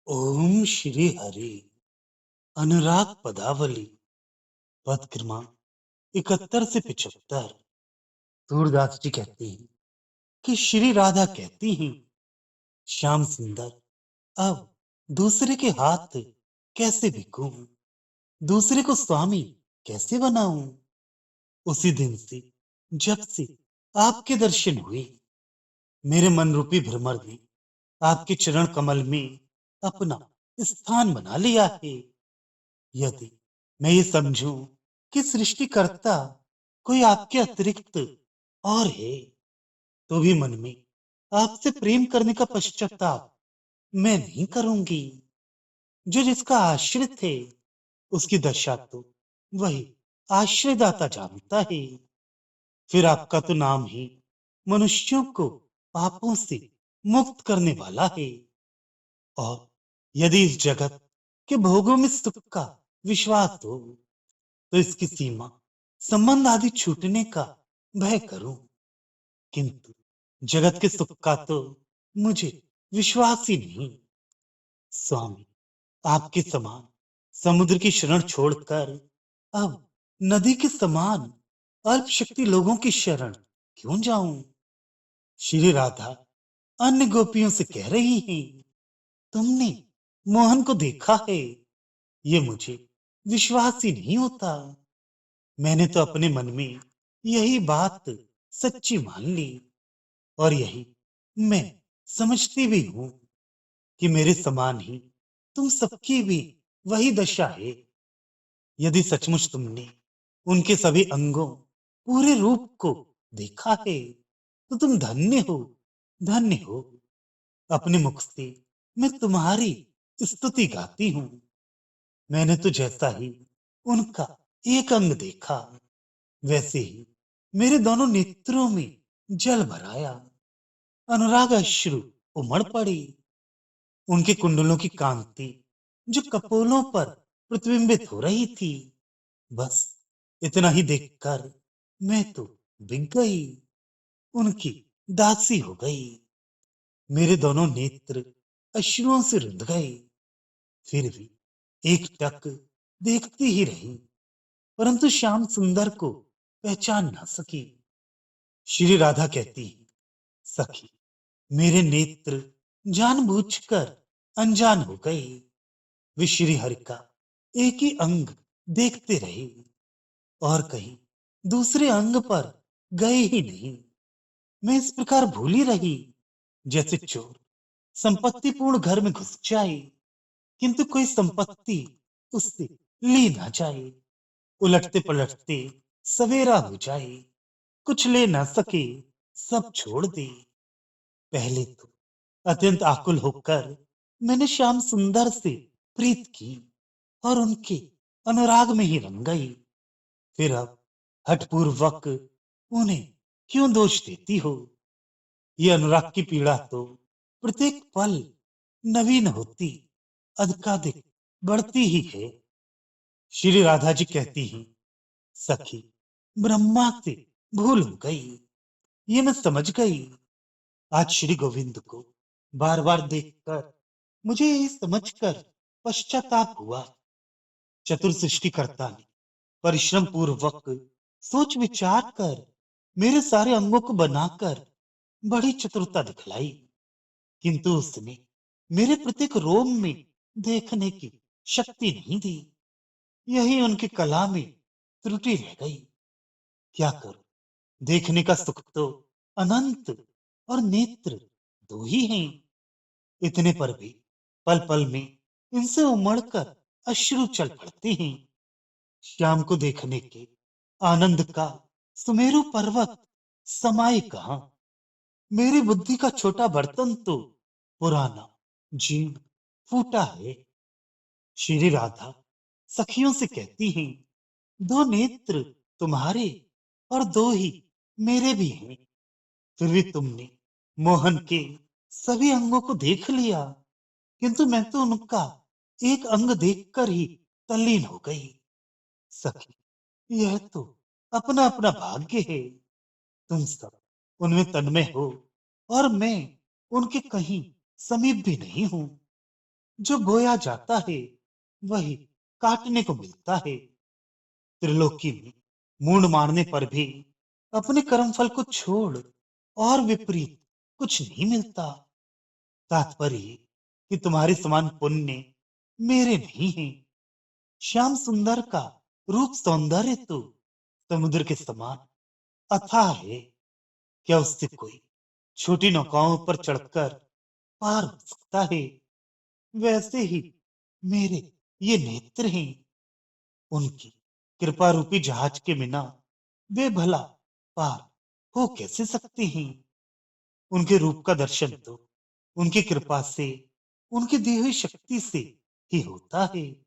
ओम श्री हरि। अनुराग पदावली। पद क्रमांक 71 से 75। सूरदास जी कहते हैं कि श्री राधा कहती हैं, श्याम सुंदर, अब दूसरे के हाथ कैसे बिकूं, दूसरे को स्वामी कैसे बनाऊं। उसी दिन से, जब से आपके दर्शन हुए, मेरे मन रूपी भ्रमर ने आपके चरण कमल में अपना स्थान बना लिया है। यदि मैं ये समझूं कि सृष्टिकर्ता कोई आपके अतिरिक्त और है, तो भी मन में आपसे प्रेम करने का पश्चाताप मैं नहीं करूंगी। जो जिसका आश्रित है, उसकी दशा तो वही आश्रयदाता जानता है। फिर आपका तो नाम ही मनुष्यों को पापों से मुक्त करने वाला है। और यदि इस जगत के भोगों में सुख का विश्वास हो, तो इसकी सीमा संबंध आदि छूटने का भय करूं। किंतु जगत के सुख का तो मुझे विश्वास ही नहीं। स्वामी, आपके समान समुद्र की शरण छोड़कर अब नदी के समान अल्प शक्ति लोगों की शरण क्यों जाऊं। श्री राधा अन्य गोपियों से कह रही हैं, तुमने मोहन को देखा है, ये मुझे विश्वास ही नहीं होता। मैंने तो अपने मन में यही बात सच्ची मान ली, और यही मैं समझती भी हूं कि मेरे समान ही तुम सबकी भी वही दशा है। यदि सचमुच तुमने उनके सभी अंगों, पूरे रूप को देखा है, तो तुम धन्य हो, धन्य हो। अपने मुख से मैं तुम्हारी स्तुति गाती हूं। मैंने तो जैसा ही उनका एक अंग देखा, वैसे ही मेरे दोनों नेत्रों में जल भराया, अनुराग अश्रु उमड़ पड़ी। उनके कुंडलों की कांति जो कपोलों पर प्रतिबिंबित हो रही थी, बस इतना ही देखकर मैं तो बिक गई, उनकी दासी हो गई। मेरे दोनों नेत्र अश्रुओं से रुंध गए। फिर भी एक टक देखती ही रही, परंतु श्याम सुंदर को पहचान ना सकी। श्री राधा कहती है, सखी, मेरे नेत्र जानबूझकर अनजान हो गए। वे श्री हरि का एक ही अंग देखते रहे, और कहीं दूसरे अंग पर गए ही नहीं। मैं इस प्रकार भूली रही, जैसे चोर संपत्तिपूर्ण घर में घुस जाए, किंतु कोई संपत्ति उससे ली ना जाए। उलटते पलटते सवेरा हो जाए, कुछ ले ना सके, सब छोड़ दे। पहले तो अत्यंत आकुल होकर मैंने श्याम सुंदर से प्रीत की, और उनके अनुराग में ही रंग गई। फिर अब हठपूर्वक उन्हें क्यों दोष देती हो। ये अनुराग की पीड़ा तो प्रत्येक पल नवीन होती, अधिकाधिक बढ़ती ही है। श्री राधा जी कहती हैं, सखी, ब्रह्मा से भूल हो गई, ये मैं समझ गई। आज श्री गोविंद को बार बार देखकर मुझे ये समझकर पश्चाताप हुआ। चतुर सृष्टिकर्ता ने परिश्रम पूर्वक सोच विचार कर मेरे सारे अंगों को बनाकर बड़ी चतुरता दिखलाई, किंतु उसने मेरे प्रत्येक रोम में देखने की शक्ति नहीं दी। यही उनकी कला में त्रुटि रह गई। क्या करूं, देखने का सुख तो अनंत और नेत्र दो ही हैं। इतने पर भी पल पल में इनसे उमड़कर अश्रु चल पड़ते हैं। श्याम को देखने के आनंद का सुमेरु पर्वत समाये कहां। मेरी बुद्धि का छोटा बर्तन तो पुराना, जीर्ण, फूटा है। श्री राधा सखियों से कहती हैं, दो नेत्र तुम्हारे और दो ही मेरे भी हैं। फिर भी तुमने मोहन के सभी अंगों को देख लिया, किंतु मैं तो उनका एक अंग देखकर ही तल्लीन हो गई। सखी, यह तो अपना अपना भाग्य है। तुम सब उनमें तन्मय हो, और मैं उनके कहीं समीप भी नहीं हूं। जो बोया जाता है वही काटने को मिलता है। त्रिलोकी में मूड मारने पर भी अपने कर्मफल को छोड़ और विपरीत कुछ नहीं मिलता। तात्पर्य ये कि तुम्हारे समान पुण्य मेरे नहीं है। श्याम सुंदर का रूप सौंदर्य तो समुद्र के समान अथाह है। क्या उससे कोई छोटी नौकाओं पर चढ़कर पार हो सकता है? वैसे ही मेरे ये नेत्र हैं। उनकी कृपा रूपी जहाज के बिना वे भला पार हो कैसे सकते हैं? उनके रूप का दर्शन तो उनकी कृपा से, उनकी दी हुई शक्ति से ही होता है।